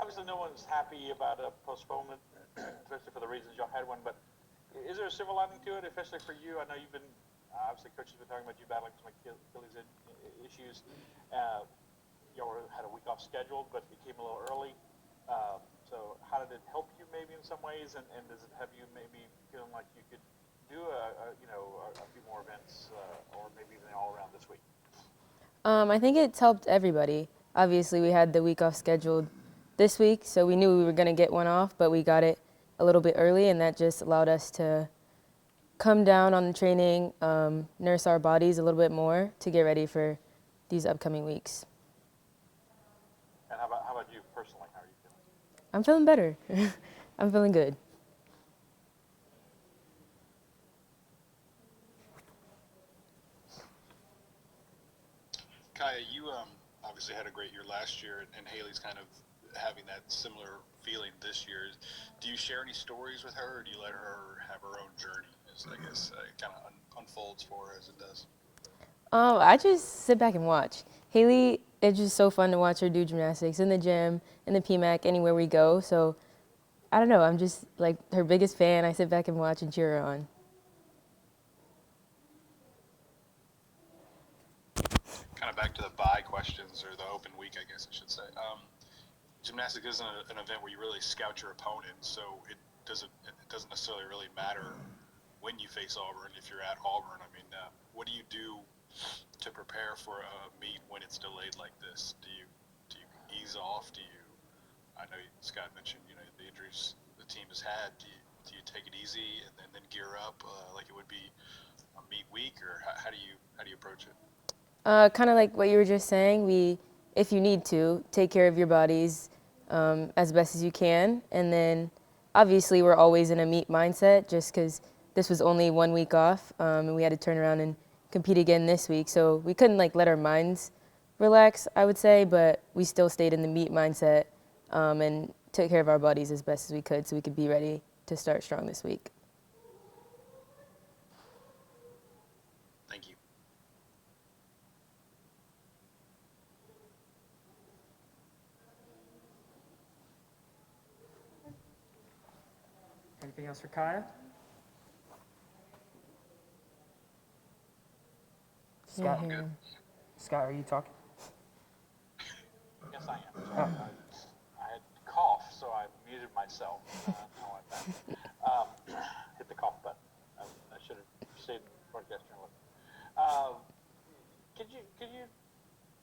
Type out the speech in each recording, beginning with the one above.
Obviously, no one's happy about a postponement, especially for the reasons y'all had one. But is there a silver lining to it, especially for you? I know you've been obviously coach has been talking about you battling some Achilles issues. Uh, y'all had a week off scheduled, but it came a little early. So how did it help you maybe in some ways, and does it have you maybe feeling like you could do a few more events or maybe even all around this week? I think it's helped everybody. Obviously, we had the week off scheduled this week, so we knew we were going to get one off, but we got it a little bit early, and that just allowed us to come down on the training, nurse our bodies a little bit more to get ready for these upcoming weeks. And how about you personally? How are you feeling? I'm feeling better. I'm feeling good. Kiya, you obviously had a great year last year, and Haley's kind of having that similar feeling this year. Do you share any stories with her, or do you let her have her own journey? As I guess it kind of unfolds for her as it does. I just sit back and watch. Haley, it's just so fun to watch her do gymnastics in the gym, in the PMAC, anywhere we go. So I don't know. I'm just like her biggest fan. I sit back and watch and cheer her on. Kind of back to the bye questions or the open week, I guess I should say. Gymnastics isn't an event where you really scout your opponent, so it doesn't necessarily really matter when you face Auburn if you're at Auburn. I mean, what do you do to prepare for a meet when it's delayed like this? Do you ease off? I know Scott mentioned the injuries the team has had. Do you take it easy and then gear up like it would be a meet week, or how do you approach it? Kind of like what you were just saying. If you need to, take care of your bodies as best as you can, and then obviously we're always in a meet mindset, just because this was only 1 week off, and we had to turn around and compete again this week. So we couldn't like let our minds relax, I would say, but we still stayed in the meet mindset and took care of our bodies as best as we could, so we could be ready to start strong this week. Thank you. Anything else for Kiya? Yeah, Scott? I'm good. here. Scott, are you talking? Yes, I am. Oh, Sorry, I had cough, so I muted myself. Now I'm back. Um, hit the cough button. I should have stayed in broadcast journalism. Uh, could you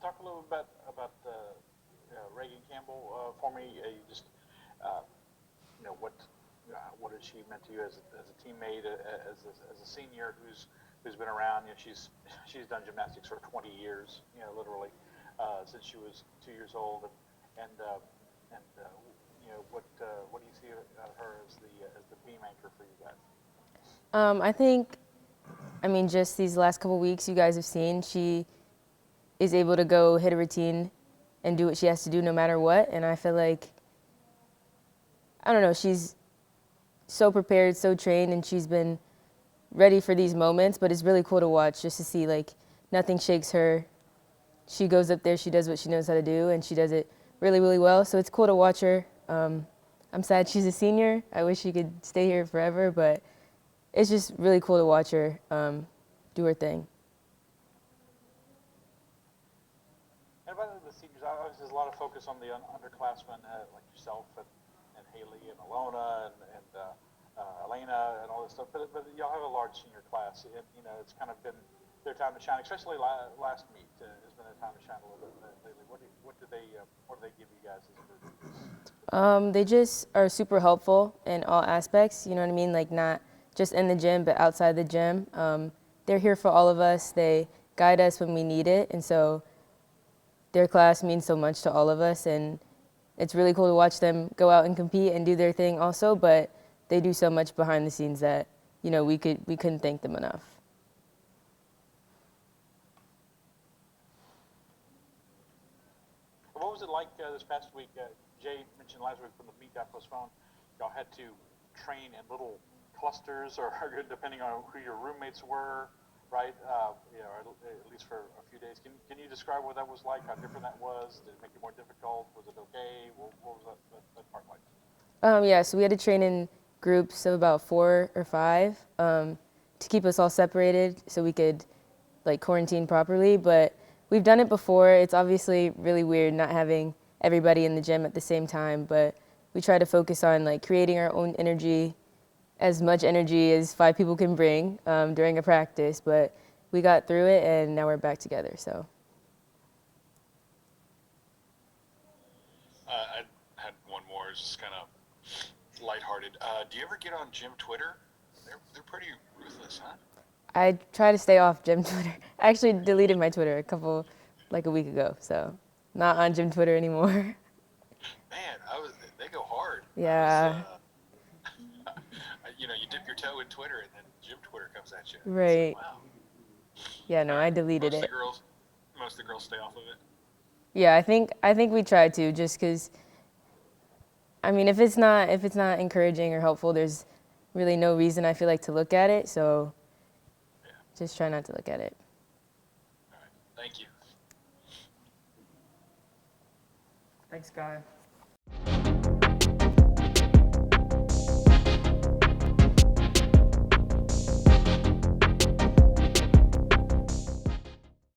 talk a little bit about Reagan Campbell for me? You just uh, what has she meant to you as a teammate, as a senior who's been around? She's done gymnastics for 20 years, literally since she was 2 years old, and what do you see her as the beam anchor for you guys? I think, I mean, just these last couple weeks, you guys have seen she is able to go hit a routine and do what she has to do no matter what. And I feel like, I don't know, she's so prepared, so trained, and she's been ready for these moments. But it's really cool to watch just to see, like, nothing shakes her. She goes up there, she does what she knows how to do, and she does it really, really well. So it's cool to watch her. I'm sad she's a senior. I wish she could stay here forever, but it's just really cool to watch her do her thing. And about the seniors, obviously there's a lot of focus on the underclassmen like yourself and Haley and Alona and Elena and all this stuff. But y'all have a large senior class, and it's kind of been their time to shine. Especially last meet has been their time to shine a little bit lately. What do they give you guys as a group? They just are super helpful in all aspects, you know what I mean? Like, not just in the gym, but outside the gym. They're here for all of us. They guide us when we need it. And so their class means so much to all of us. And it's really cool to watch them go out and compete and do their thing also. But they do so much behind the scenes that, we couldn't thank them enough. What was it like this past week? Jay mentioned last week when the meet got postponed, y'all had to train in little clusters, or depending on who your roommates were. right? Or at least for a few days. Can you describe what that was like? How different that was? Did it make it more difficult? Was it okay? What was that part like? Yeah, so we had to train in groups of about 4 or 5 to keep us all separated so we could like quarantine properly. But we've done it before. It's obviously really weird not having everybody in the gym at the same time, but we try to focus on like creating our own energy, as much energy as 5 people can bring during a practice. But we got through it, and now we're back together. So. I had one more, it's just kind of lighthearted. Do you ever get on gym Twitter? They're pretty ruthless, huh? I try to stay off gym Twitter. I actually deleted my Twitter like a week ago, so not on gym Twitter anymore. Man, they go hard. Yeah. You know, you dip your toe in Twitter and then gym Twitter comes at you. Right. It's like, wow. Yeah, no, All I right. deleted it. Most of the girls stay off of it. Yeah, I think we try to, just because. I mean, if it's not encouraging or helpful, there's really no reason I feel like to look at it. So Yeah. just try not to look at it. All right. Thank you. Thanks, Kiya.